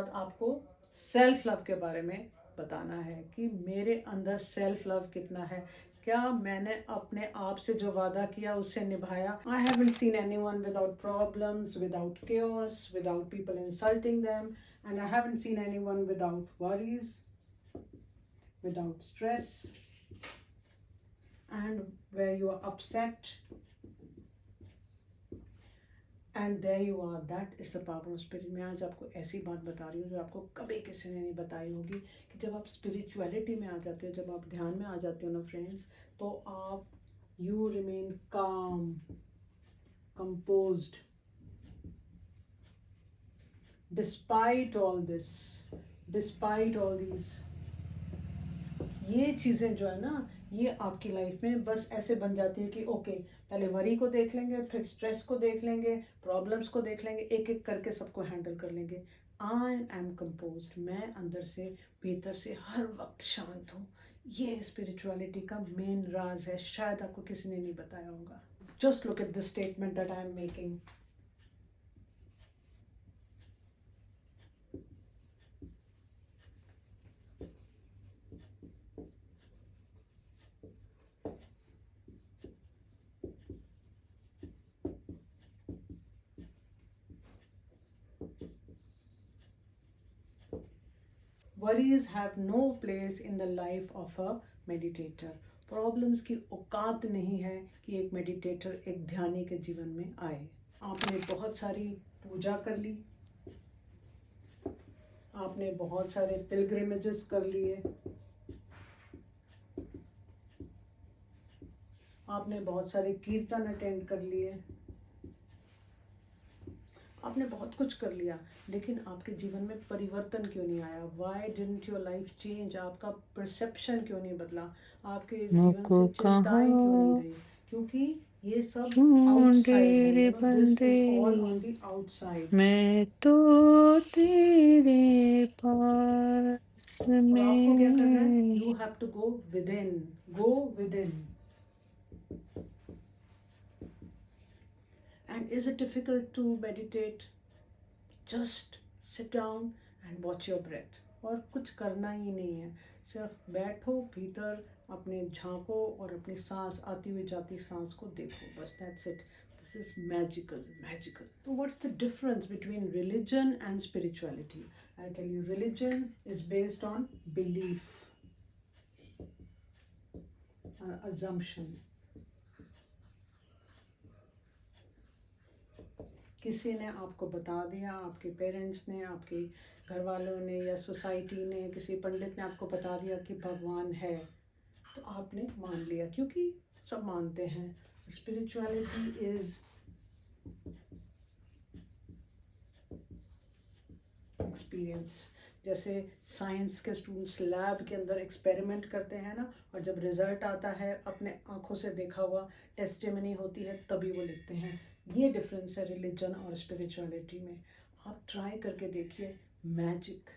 आपको self love के बारे में बताना है कि मेरे अंदर सेल्फ लव कितना है, क्या मैंने अपने आप से जो वादा किया उससे निभाया। I haven't seen anyone without problems, without chaos, without people insulting them, and I haven't seen anyone without worries, without stress, and where you are upset and there you are, that is the power of spirit. मैं आज आपको ऐसी बात बता रही हूँ जो आपको कभी किसी ने नहीं बताई होगी, कि जब आप स्पिरिचुअलिटी में आ जाते हो, जब आप ध्यान में आ जाते हो ना फ्रेंड्स, तो आप यू रिमेन काम, composed, despite all this, despite all these. ये चीज़ें जो है ना, ये आपकी लाइफ में बस ऐसे बन जाती है कि ओके, पहले वरी को देख लेंगे, फिर स्ट्रेस को देख लेंगे, प्रॉब्लम्स को देख लेंगे, एक एक करके सबको हैंडल कर लेंगे। आई एम कंपोज्ड, मैं अंदर से, भीतर से हर वक्त शांत हूँ। ये स्पिरिचुअलिटी का मेन राज है, शायद आपको किसी ने नहीं बताया होगा। Just look at this statement that I am making. Worries have no place in the life of a meditator. Problems की औकात नहीं है कि एक मेडिटेटर, एक ध्यानी के जीवन में आए। आपने बहुत सारी पूजा कर ली, आपने बहुत सारे पिलग्रिमेजेस कर लिए, आपने बहुत सारे कीर्तन अटेंड कर लिए, आपने बहुत कुछ कर लिया, लेकिन आपके जीवन में परिवर्तन क्यों नहीं आया? Y didn't your life change? आपका परसेप्शन क्यों नहीं बदला? आपके जीवन से चिंताएं क्यों नहीं गई? क्योंकि ये सब आउटसाइड है, this is all on the outside. मैं तो तेरे पास और आपको क्या करना है? में। You have to go within, go within. And is it difficult to meditate? Just sit down and watch your breath. और कुछ करना ही नहीं है, सिर्फ बैठो, भीतर अपने झांको और अपनी सांस, आती हुई जाती सांस को देखो, बस that's it. This is magical, magical. तो what's the difference between religion and spirituality? I tell you, religion is based on belief, assumption। किसी ने आपको बता दिया, आपके पेरेंट्स ने, आपके घर वालों ने, या सोसाइटी ने, किसी पंडित ने आपको बता दिया कि भगवान है, तो आपने मान लिया क्योंकि सब मानते हैं। Spirituality is experience. जैसे साइंस के स्टूडेंट्स लैब के अंदर एक्सपेरिमेंट करते हैं ना, और जब रिजल्ट आता है, अपने आंखों से देखा हुआ टेस्टिमनी होती है, तभी वो लिखते हैं। ये डिफरेंस है रिलीजन और स्पिरिचुअलिटी में। आप ट्राई करके देखिए, magic.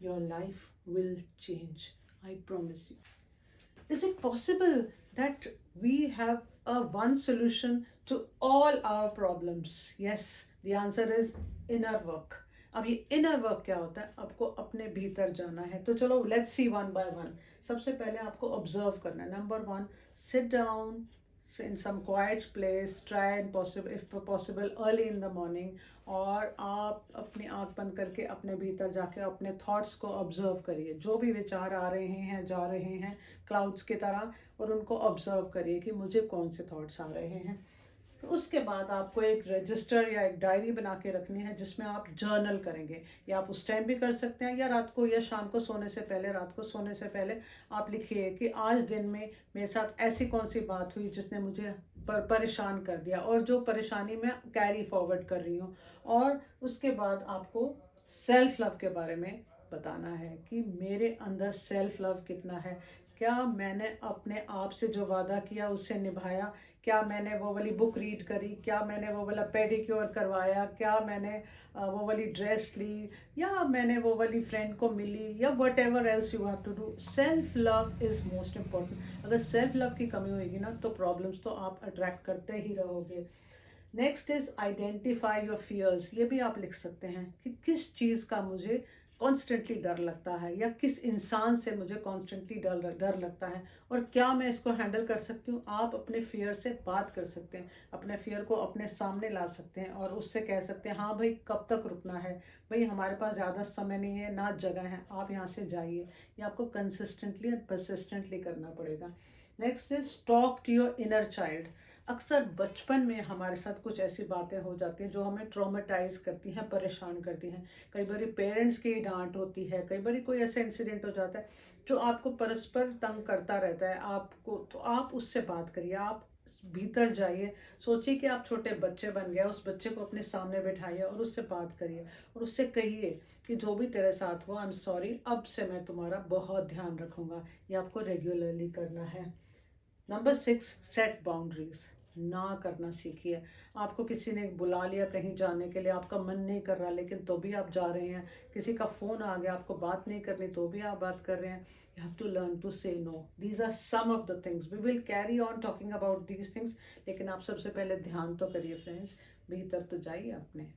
Your life will change, I promise you. Is it possible that we have a one solution to all our problems? Yes, the answer is inner work. अब ये inner work क्या होता है? आपको अपने भीतर जाना है। तो चलो, let's see one by one. सबसे पहले आपको observe करना है। Number one, sit down in some quiet place, try and possible, if possible early in the morning, और आप अपनी आँख बंद करके अपने भीतर जाके अपने थॉट्स को ऑब्जर्व करिए। जो भी विचार आ रहे हैं, जा रहे हैं क्लाउड्स की तरह, और उनको ऑब्जर्व करिए कि मुझे कौन से थॉट्स आ रहे हैं। तो उसके बाद आपको एक रजिस्टर या एक डायरी बना के रखनी है, जिसमें आप जर्नल करेंगे, या आप उस टाइम भी कर सकते हैं, या रात को, या शाम को सोने से पहले, रात को सोने से पहले आप लिखिए कि आज दिन में मेरे साथ ऐसी कौन सी बात हुई जिसने मुझे परेशान कर दिया, और जो परेशानी मैं कैरी फॉरवर्ड कर रही हूँ। और उसके बाद आपको सेल्फ लव के बारे में बताना है कि मेरे अंदर सेल्फ लव कितना है, क्या मैंने अपने आप से जो वादा किया उससे निभाया, क्या मैंने वो वाली बुक रीड करी, क्या मैंने वो वाला पेडिक्योर करवाया, क्या मैंने वो वाली ड्रेस ली, या मैंने वो वाली फ्रेंड को मिली, या whatever else you have to do. Self love is most important. अगर सेल्फ लव की कमी होगी ना, तो प्रॉब्लम्स तो आप अट्रैक्ट करते ही रहोगे। Next is identify your fears. ये भी आप लिख सकते हैं कि किस चीज़ का मुझे कॉन्स्टेंटली डर लगता है, या किस इंसान से मुझे कॉन्स्टेंटली डर लगता है, और क्या मैं इसको हैंडल कर सकती हूँ। आप अपने फियर से बात कर सकते हैं, अपने फियर को अपने सामने ला सकते हैं और उससे कह सकते हैं हाँ भाई कब तक रुकना है, भाई हमारे पास ज़्यादा समय नहीं है ना जगह है, आप यहाँ से जाइए। ये आपको कंसिस्टेंटली एंड परसिस्टेंटली करना पड़ेगा। Next is talk to your inner child. अक्सर बचपन में हमारे साथ कुछ ऐसी बातें हो जाती हैं जो हमें ट्रॉमेटाइज करती हैं, परेशान करती हैं। कई बार पेरेंट्स की डांट होती है, कई बार कोई ऐसा इंसिडेंट हो जाता है जो आपको परस्पर तंग करता रहता है आपको, तो आप उससे बात करिए, आप भीतर जाइए, सोचिए कि आप छोटे बच्चे बन गए, उस बच्चे को अपने सामने बैठाइए और उससे बात करिए और उससे कहिए कि जो भी तेरे साथ हुआ आई एम सॉरी, अब से मैं तुम्हारा बहुत ध्यान रखूँगा। ये आपको रेगुलरली करना है। Number 6, set boundaries. ना करना सीखिए। आपको किसी ने बुला लिया कहीं जाने के लिए, आपका मन नहीं कर रहा लेकिन तो भी आप जा रहे हैं, किसी का फ़ोन आ गया, आपको बात नहीं करनी तो भी आप बात कर रहे हैं। You have to learn to say no. These are some of the things, we will carry on talking about these things, लेकिन आप सबसे पहले ध्यान तो करिए फ्रेंड्स, भीतर तो जाइए अपने।